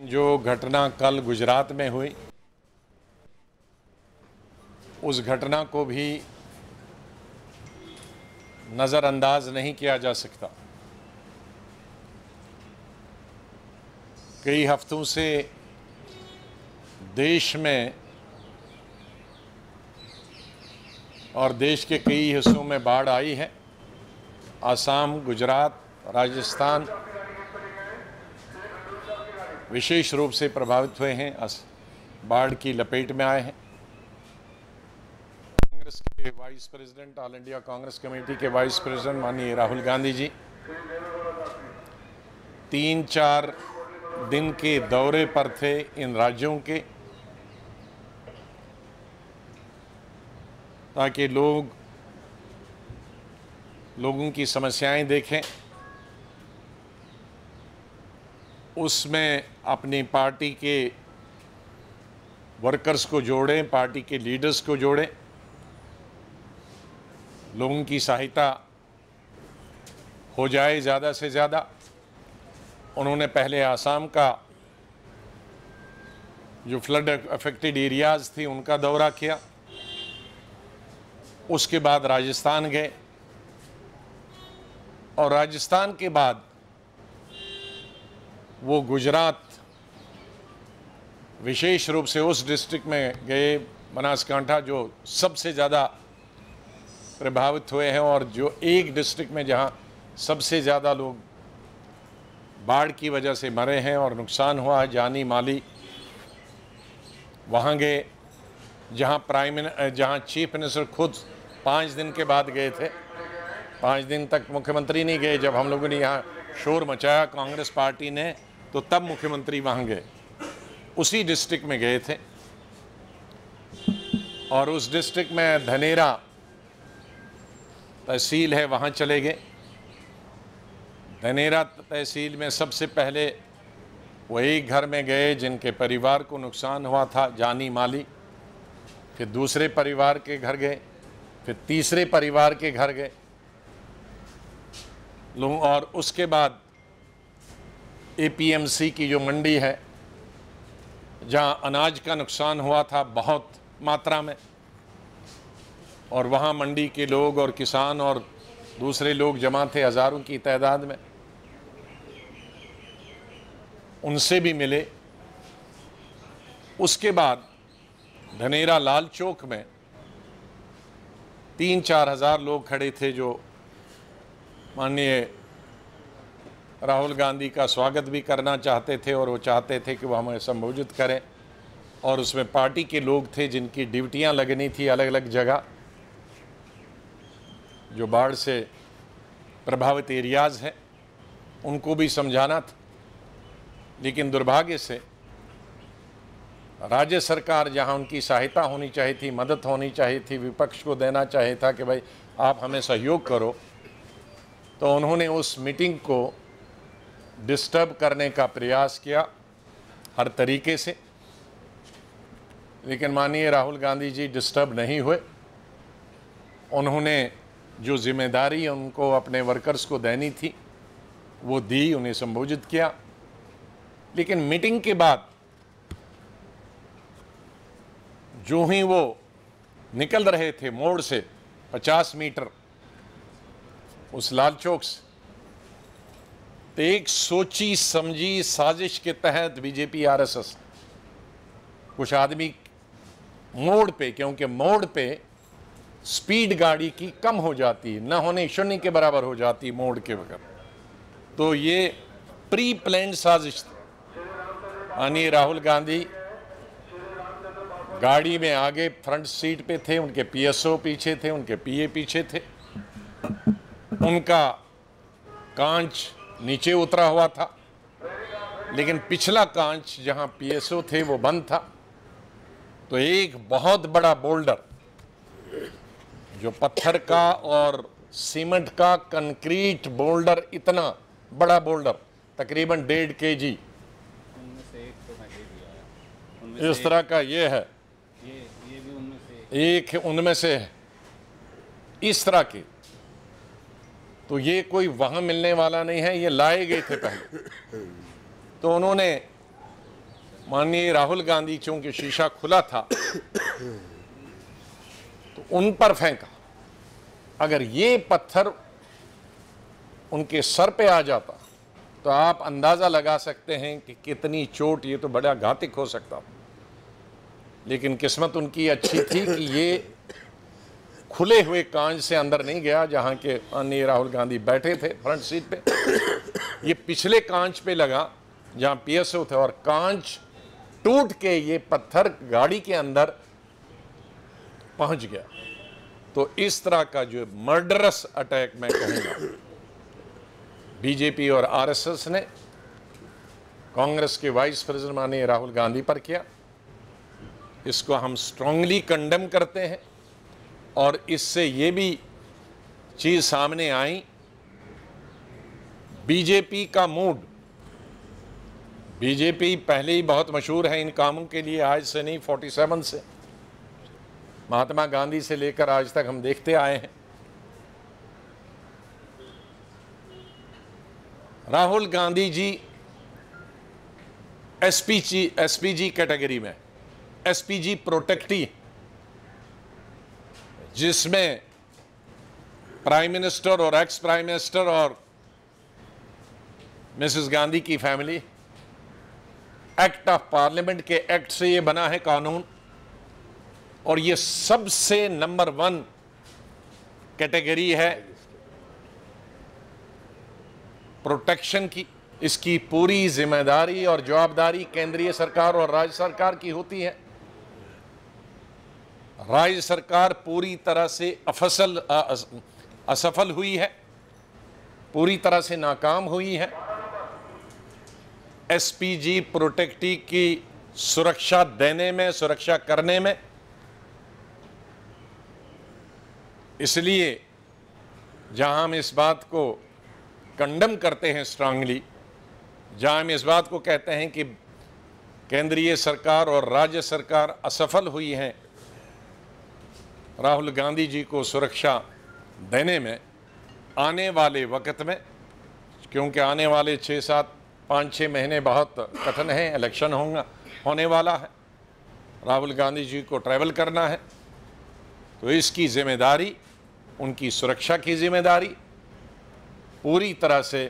जो घटना कल गुजरात में हुई, उस घटना को भी नज़रअंदाज नहीं किया जा सकता। कई हफ्तों से देश में और देश के कई हिस्सों में बाढ़ आई है। आसाम, गुजरात, राजस्थान विशेष रूप से प्रभावित हुए हैं, बाढ़ की लपेट में आए हैं। कांग्रेस के vice president, all India Congress committee के वाइस प्रेसिडेंट माननीय राहुल गांधी जी 3-4 दिन के दौरे पर थे इन राज्यों के, ताकि लोगों की समस्याएं देखें, उसमें अपनी पार्टी के वर्कर्स को जोड़ें, पार्टी के लीडर्स को जोड़ें, लोगों की सहायता हो जाए ज़्यादा से ज़्यादा। उन्होंने पहले आसाम का जो फ्लड अफेक्टेड एरियाज़ थी उनका दौरा किया, उसके बाद राजस्थान गए और राजस्थान के बाद वो गुजरात, विशेष रूप से उस डिस्ट्रिक्ट में गए, बनासकांठा, जो सबसे ज़्यादा प्रभावित हुए हैं और जो एक डिस्ट्रिक्ट में जहां सबसे ज़्यादा लोग बाढ़ की वजह से मरे हैं और नुकसान हुआ है जानी माली, वहां गए जहां चीफ मिनिस्टर खुद 5 दिन के बाद गए थे। 5 दिन तक मुख्यमंत्री नहीं गए। जब हम लोगों ने यहाँ शोर मचाया कांग्रेस पार्टी ने, तो तब मुख्यमंत्री वहाँ गए, उसी डिस्ट्रिक्ट में गए थे। और उस डिस्ट्रिक्ट में धनेरा तहसील है, वहाँ चले गए। धनेरा तहसील में सबसे पहले वो एक घर में गए जिनके परिवार को नुकसान हुआ था जानी माली, फिर दूसरे परिवार के घर गए, फिर तीसरे परिवार के घर गए लोग, और उसके बाद एपीएमसी की जो मंडी है जहां अनाज का नुकसान हुआ था बहुत मात्रा में, और वहां मंडी के लोग और किसान और दूसरे लोग जमा थे हज़ारों की तादाद में, उनसे भी मिले। उसके बाद धनेरा लाल चौक में 3-4 हज़ार लोग खड़े थे जो माननीय राहुल गांधी का स्वागत भी करना चाहते थे, और वो चाहते थे कि वो हमें संबोधित करें। और उसमें पार्टी के लोग थे जिनकी ड्यूटियां लगनी थी अलग अलग जगह, जो बाढ़ से प्रभावित एरियाज़ हैं, उनको भी समझाना था। लेकिन दुर्भाग्य से राज्य सरकार, जहां उनकी सहायता होनी चाहिए थी, मदद होनी चाहिए थी, विपक्ष को देना चाहिए था कि भाई आप हमें सहयोग करो, तो उन्होंने उस मीटिंग को डिस्टर्ब करने का प्रयास किया हर तरीके से। लेकिन माननीय राहुल गांधी जी डिस्टर्ब नहीं हुए। उन्होंने जो जिम्मेदारी उनको अपने वर्कर्स को देनी थी वो दी, उन्हें संबोधित किया। लेकिन मीटिंग के बाद जो ही वो निकल रहे थे मोड़ से 50 मीटर उस लाल चौक से, तो एक सोची समझी साजिश के तहत बीजेपी आरएसएस कुछ आदमी मोड़ पे, क्योंकि मोड़ पे स्पीड गाड़ी की कम हो जाती है, न होने शून्य के बराबर हो जाती है मोड़ के वक्त, तो ये प्री प्लान्ड साजिश थी। माननीय राहुल गांधी गाड़ी में आगे फ्रंट सीट पे थे, उनके पीएसओ पीछे थे, उनके पीए पीछे थे, उनका कांच नीचे उतरा हुआ था, लेकिन पिछला कांच जहां पीएसओ थे वो बंद था। तो एक बहुत बड़ा बोल्डर, जो पत्थर का और सीमेंट का कंक्रीट बोल्डर, इतना बड़ा बोल्डर तकरीबन 1.5 kg, इस तरह का ये है, ये भी एक उनमें से है इस तरह के। तो ये कोई वहां मिलने वाला नहीं है, ये लाए गए थे पहले। तो उन्होंने माननीय राहुल गांधी चूंकि शीशा खुला था तो उन पर फेंका। अगर ये पत्थर उनके सर पे आ जाता तो आप अंदाज़ा लगा सकते हैं कि कितनी चोट, ये तो बड़ा घातक हो सकता। लेकिन किस्मत उनकी अच्छी थी कि ये खुले हुए कांच से अंदर नहीं गया, जहां के माननीय राहुल गांधी बैठे थे फ्रंट सीट पे। ये पिछले कांच पे लगा जहां पीएसओ थे, और कांच टूट के ये पत्थर गाड़ी के अंदर पहुंच गया। तो इस तरह का जो मर्डरस अटैक मैं कहूँगा बीजेपी और आरएसएस ने कांग्रेस के वाइस प्रेसिडेंट माननीय राहुल गांधी पर किया, इसको हम स्ट्रांगली कंडेम करते हैं। और इससे ये भी चीज़ सामने आई, बीजेपी का मूड। बीजेपी पहले ही बहुत मशहूर है इन कामों के लिए, आज से नहीं 47 से, महात्मा गांधी से लेकर आज तक हम देखते आए हैं। राहुल गांधी जी एसपीजी कैटेगरी में, एसपीजी प्रोटेक्टी, जिसमें प्राइम मिनिस्टर और एक्स प्राइम मिनिस्टर और मिसेस गांधी की फैमिली, एक्ट ऑफ पार्लियामेंट के एक्ट से ये बना है कानून। और ये सबसे नंबर 1 कैटेगरी है प्रोटेक्शन की। इसकी पूरी जिम्मेदारी और जवाबदारी केंद्रीय सरकार और राज्य सरकार की होती है। राज्य सरकार पूरी तरह से असफल हुई है, पूरी तरह से नाकाम हुई है एसपीजी प्रोटेक्टी की सुरक्षा देने में, सुरक्षा करने में। इसलिए जहां हम इस बात को कंडेम करते हैं स्ट्रांगली, जहां हम इस बात को कहते हैं कि केंद्रीय सरकार और राज्य सरकार असफल हुई हैं राहुल गांधी जी को सुरक्षा देने में, आने वाले वक्त में, क्योंकि आने वाले 5-6 महीने बहुत कठिन हैं, इलेक्शन होने वाला है, राहुल गांधी जी को ट्रैवल करना है, तो इसकी जिम्मेदारी, उनकी सुरक्षा की जिम्मेदारी पूरी तरह से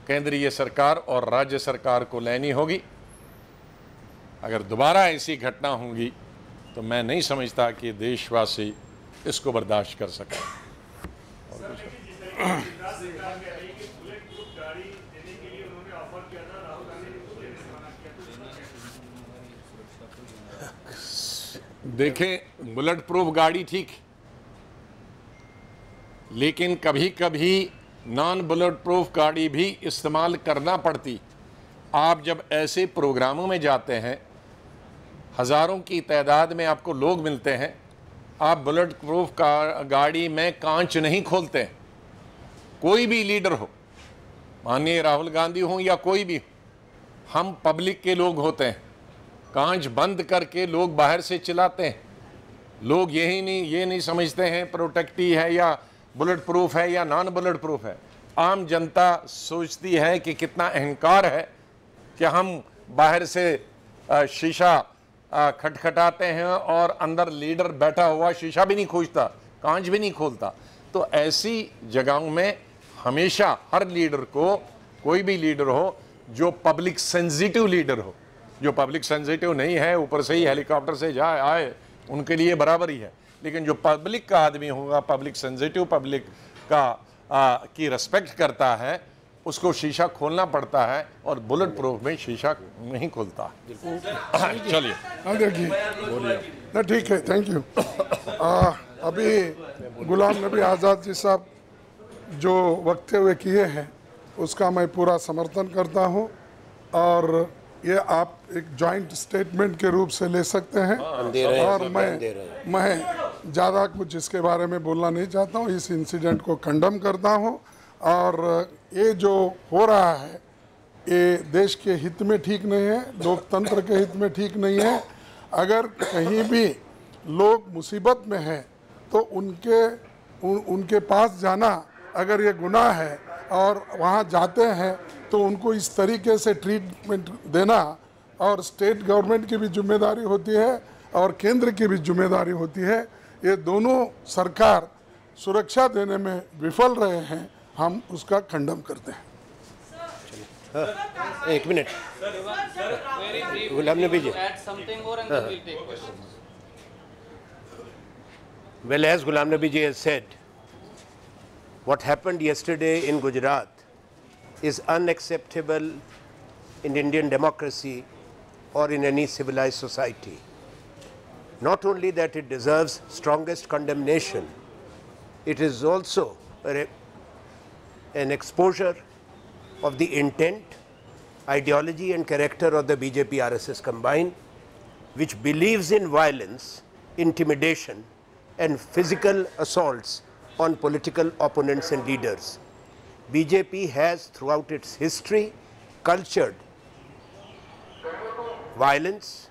केंद्रीय सरकार और राज्य सरकार को लेनी होगी। अगर दोबारा ऐसी घटना होगी तो मैं नहीं समझता कि देशवासी इसको बर्दाश्त कर सकें। देखें, बुलेट प्रूफ गाड़ी ठीक, लेकिन कभी कभी नॉन बुलेट प्रूफ गाड़ी भी इस्तेमाल करना पड़ती। आप जब ऐसे प्रोग्रामों में जाते हैं, हज़ारों की तादाद में आपको लोग मिलते हैं, आप बुलेट प्रूफ गाड़ी में कांच नहीं खोलते। कोई भी लीडर हो, माननीय राहुल गांधी हो या कोई भी, हम पब्लिक के लोग होते हैं, कांच बंद करके लोग बाहर से चिल्लाते हैं। लोग ये नहीं समझते हैं प्रोटेक्टी है या बुलेट प्रूफ है या नॉन बुलेट प्रूफ है। आम जनता सोचती है कि कितना अहंकार है कि हम बाहर से शीशा खटखटाते हैं और अंदर लीडर बैठा हुआ शीशा भी नहीं खोलता, कांच भी नहीं खोलता। तो ऐसी जगहों में हमेशा हर लीडर को, कोई भी लीडर हो जो पब्लिक सेंसिटिव लीडर हो, जो पब्लिक सेंसिटिव नहीं है, ऊपर से ही हेलीकॉप्टर से जाए आए, उनके लिए बराबर ही है। लेकिन जो पब्लिक का आदमी होगा, पब्लिक सेंसिटिव, पब्लिक की रिस्पेक्ट करता है, उसको शीशा खोलना पड़ता है, और बुलेट प्रूफ में शीशा नहीं खुलता। चलिए, देखिए, ठीक है, थैंक यू। अभी गुलाम नबी आज़ाद जी साहब जो वक्तव्य किए हैं उसका मैं पूरा समर्थन करता हूं, और ये आप एक जॉइंट स्टेटमेंट के रूप से ले सकते हैं। और मैं ज़्यादा कुछ इसके बारे में बोलना नहीं चाहता हूँ। इस इंसिडेंट को कंडम करता हूँ, और ये जो हो रहा है ये देश के हित में ठीक नहीं है, लोकतंत्र के हित में ठीक नहीं है। अगर कहीं भी लोग मुसीबत में हैं तो उनके पास जाना, अगर ये गुनाह है और वहाँ जाते हैं तो उनको इस तरीके से ट्रीटमेंट देना और स्टेट गवर्नमेंट की भी जिम्मेदारी होती है और केंद्र की भी जिम्मेदारी होती है। ये दोनों सरकार सुरक्षा देने में विफल रहे हैं, हम उसका खंडन करते हैं। एक minute, Ghulam Nabi ji. Well, as Ghulam Nabi ji has said, what happened yesterday in Gujarat is unacceptable in Indian democracy or in any civilized society. Not only that it deserves strongest condemnation, it is also an exposure of the intent, ideology and character of the BJP RSS combined, which believes in violence, intimidation and physical assaults on political opponents and leaders. BJP has throughout its history cultured violence.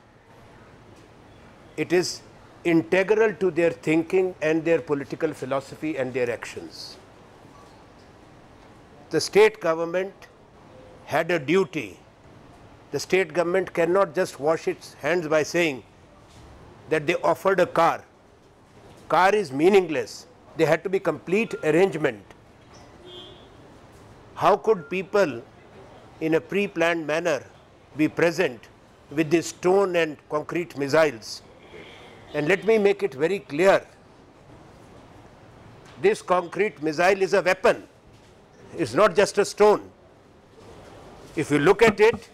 It is integral to their thinking and their political philosophy and their actions. The state government had a duty. The state government cannot just wash its hands by saying that they offered a car. Car is meaningless. There had to be complete arrangement. How could people in a pre-planned manner be present with these stone and concrete missiles? And let me make it very clear, this concrete missile is a weapon. It's not just a stone. If you look at it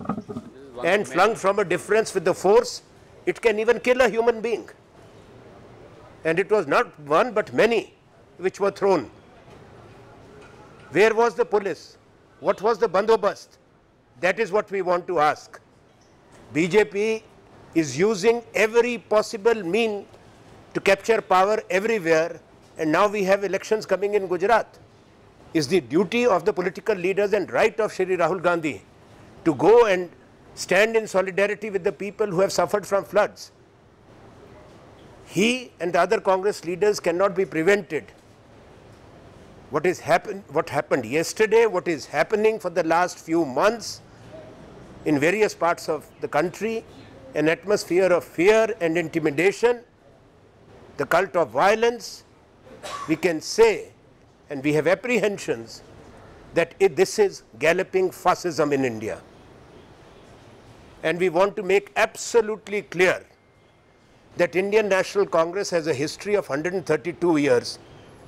and flung from a distance with the force, it can even kill a human being. And it was not one but many which were thrown. Where was the police? What was the bandobast? That is what we want to ask. BJP is using every possible mean to capture power everywhere, and now we have elections coming in Gujarat. Is the duty of the political leaders and right of Shri Rahul Gandhi to go and stand in solidarity with the people who have suffered from floods. He and the other Congress leaders cannot be prevented. What happened yesterday, what is happening for the last few months in various parts of the country, an atmosphere of fear and intimidation, the cult of violence, we can say, and we have apprehensions that this is galloping fascism in India. And we want to make absolutely clear that Indian National Congress has a history of 132 years.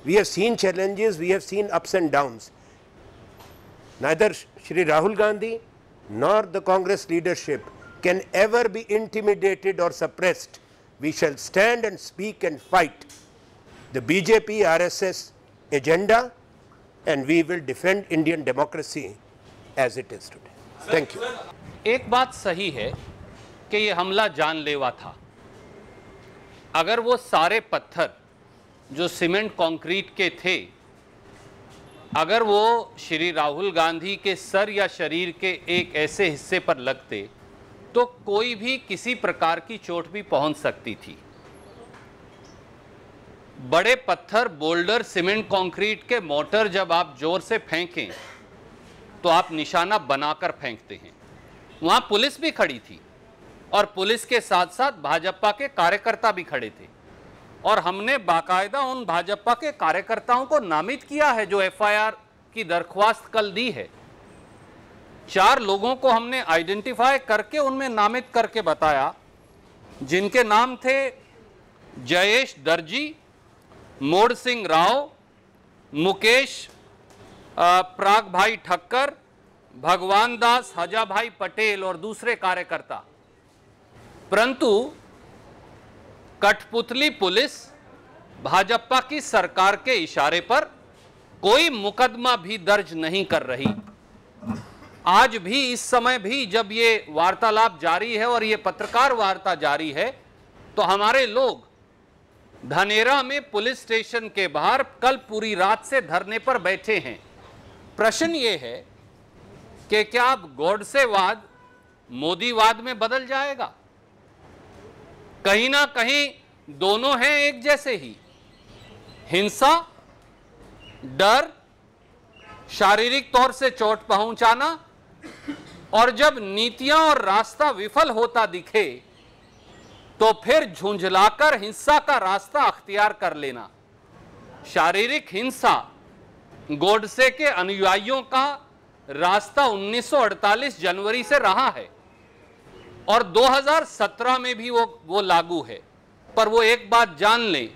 We have seen challenges, we have seen ups and downs. Neither Shri Rahul Gandhi nor the Congress leadership can ever be intimidated or suppressed. We shall stand and speak and fight the BJP RSS agenda, and we will defend Indian democracy as it is today. Thank you. एक बात सही है कि ये हमला जानलेवा था। अगर वो सारे पत्थर जो सीमेंट कंक्रीट के थे, अगर वो श्री राहुल गांधी के सर या शरीर के एक ऐसे हिस्से पर लगते तो कोई भी किसी प्रकार की चोट भी पहुंच सकती थी। बड़े पत्थर, बोल्डर, सीमेंट कंक्रीट के मोर्टार जब आप जोर से फेंकें तो आप निशाना बनाकर फेंकते हैं। वहां पुलिस भी खड़ी थी और पुलिस के साथ साथ भाजपा के कार्यकर्ता भी खड़े थे, और हमने बाकायदा उन भाजपा के कार्यकर्ताओं को नामित किया है जो एफआईआर की दरख्वास्त कल दी है। 4 लोगों को हमने आइडेंटिफाई करके उनमें नामित करके बताया, जिनके नाम थे जयेश दर्जी, मोड़ सिंह राव, मुकेश प्राग भाई ठक्कर, भगवान दास, हजा भाई पटेल और दूसरे कार्यकर्ता। परंतु कठपुतली पुलिस भाजपा की सरकार के इशारे पर कोई मुकदमा भी दर्ज नहीं कर रही। आज भी, इस समय भी जब ये वार्तालाप जारी है और ये पत्रकार वार्ता जारी है, तो हमारे लोग धनेरा में पुलिस स्टेशन के बाहर कल पूरी रात से धरने पर बैठे हैं। प्रश्न ये है कि क्या अब गोडसेवाद मोदीवाद में बदल जाएगा? कहीं ना कहीं दोनों हैं एक जैसे ही। हिंसा, डर, शारीरिक तौर से चोट पहुंचाना और जब नीतियां और रास्ता विफल होता दिखे तो फिर झुंझलाकर हिंसा का रास्ता अख्तियार कर लेना। शारीरिक हिंसा गोडसे के अनुयायियों का रास्ता 1948 जनवरी से रहा है और 2017 में भी वो लागू है। पर वो एक बात जान लें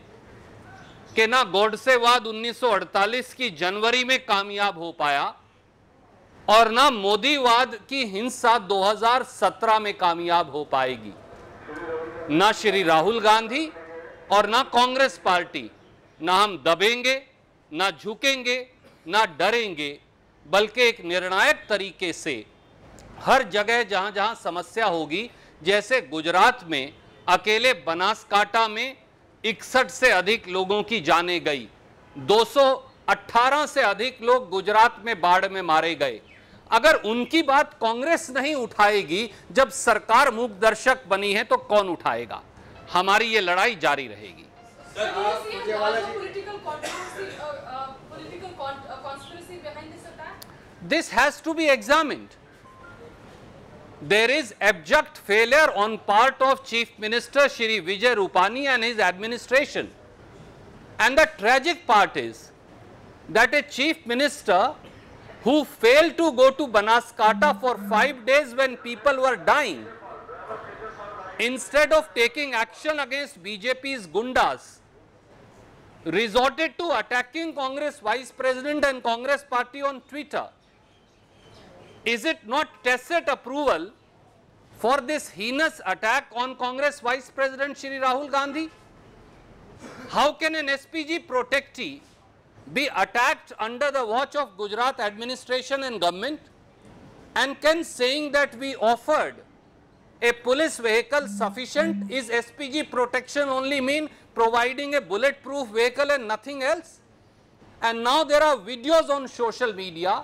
कि ना गोडसेवाद 1948 की जनवरी में कामयाब हो पाया और ना मोदीवाद की हिंसा 2017 में कामयाब हो पाएगी। ना श्री राहुल गांधी और ना कांग्रेस पार्टी, ना हम दबेंगे, ना झुकेंगे, ना डरेंगे, बल्कि एक निर्णायक तरीके से हर जगह जहां जहां समस्या होगी, जैसे गुजरात में अकेले बनासकांठा में 61 से अधिक लोगों की जानें गई, 218 से अधिक लोग गुजरात में बाढ़ में मारे गए। अगर उनकी बात कांग्रेस नहीं उठाएगी, जब सरकार मूक दर्शक बनी है तो कौन उठाएगा? हमारी ये लड़ाई जारी रहेगी। This has to be examined. There is abject failure on part of Chief Minister Shri Vijay Rupani and his administration. And the tragic part is that a Chief Minister who failed to go to Banaskantha for 5 days when people were dying, instead of taking action against BJP's gundas, resorted to attacking Congress Vice President and Congress Party on Twitter. Is it not tacit approval for this heinous attack on Congress Vice President Shri Rahul Gandhi? How can an SPG protectee be attacked under the watch of Gujarat administration and government? And can saying that we offered a police vehicle sufficient? Is SPG protection only mean providing a bulletproof vehicle and nothing else? And now there are videos on social media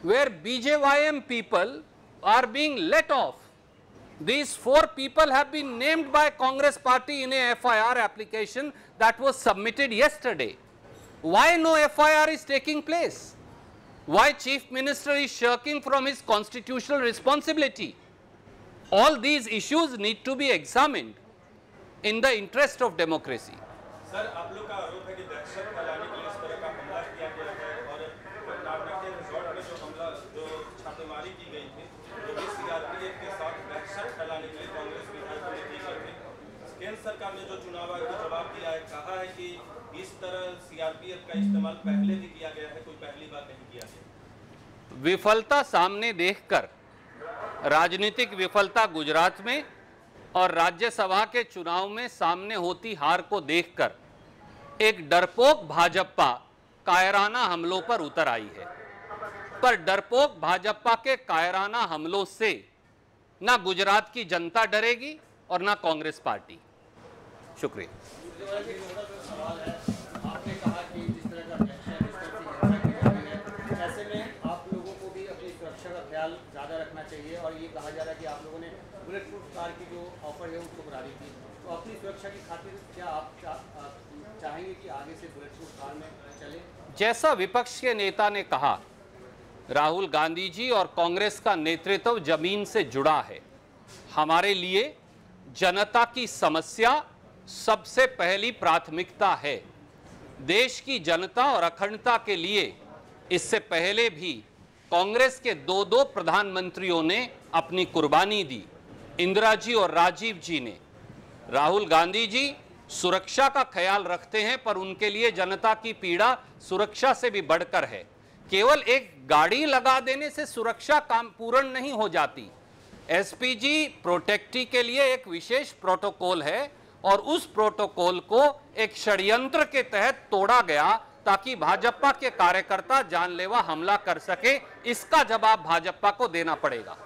where BJYM people are being let off. These 4 people have been named by Congress party in a FIR application that was submitted yesterday. Why no FIR is taking place? Why Chief Minister is shirking from his constitutional responsibility? All these issues need to be examined in the interest of democracy. Sir, आप लोग का आरोप है कि दहशत फैलाने के लिए इस तरह का हमला किया गया है और कर्नाटक के रिजॉर्ट में जो छापेमारी की गई थी, जो भी सीआरपीएफ के साथ दहशत फैलाने के लिए कांग्रेस विधायकों ने की गई थी। केंद्र सरकार ने जो चुनाव आयोग को जवाब दिया है, कहा है कि इस तरह सीआरपीएफ का इस्तेमाल पहले भी किया गया है, कोई पहली बार नहीं किया गया। विफलता सामने देखकर, राजनीतिक विफलता गुजरात में और राज्यसभा के चुनाव में सामने होती हार को देखकर एक डरपोक भाजपा कायराना हमलों पर उतर आई है। पर डरपोक भाजपा के कायराना हमलों से ना गुजरात की जनता डरेगी और ना कांग्रेस पार्टी। शुक्रिया। आपने कहा कि जिस तरह का ऐसे में आप लोगों को भी अपनी सुरक्षा का ख्याल ज़्यादा रखना चाहिए और ये कहा जा रहा है कि आप लोगों ने बुलेट प्रूफ कार की जो ऑफर है उसको बढ़ा दी थी, तो अपनी सुरक्षा की खातिर क्या आप चाहेंगे कि आगे से बुलेट प्रूफ कार में चले? जैसा विपक्ष के नेता ने कहा, राहुल गांधी जी और कांग्रेस का नेतृत्व जमीन से जुड़ा है। हमारे लिए जनता की समस्या सबसे पहली प्राथमिकता है। देश की जनता और अखंडता के लिए इससे पहले भी कांग्रेस के 2 प्रधानमंत्रियों ने अपनी कुर्बानी दी, इंदिरा जी और राजीव जी ने। राहुल गांधी जी सुरक्षा का ख्याल रखते हैं, पर उनके लिए जनता की पीड़ा सुरक्षा से भी बढ़कर है। केवल एक गाड़ी लगा देने से सुरक्षा काम पूर्ण नहीं हो जाती। एसपीजी प्रोटेक्टी के लिए एक विशेष प्रोटोकॉल है और उस प्रोटोकॉल को एक षड्यंत्र के तहत तोड़ा गया ताकि भाजपा के कार्यकर्ता जानलेवा हमला कर सके। इसका जवाब भाजपा को देना पड़ेगा।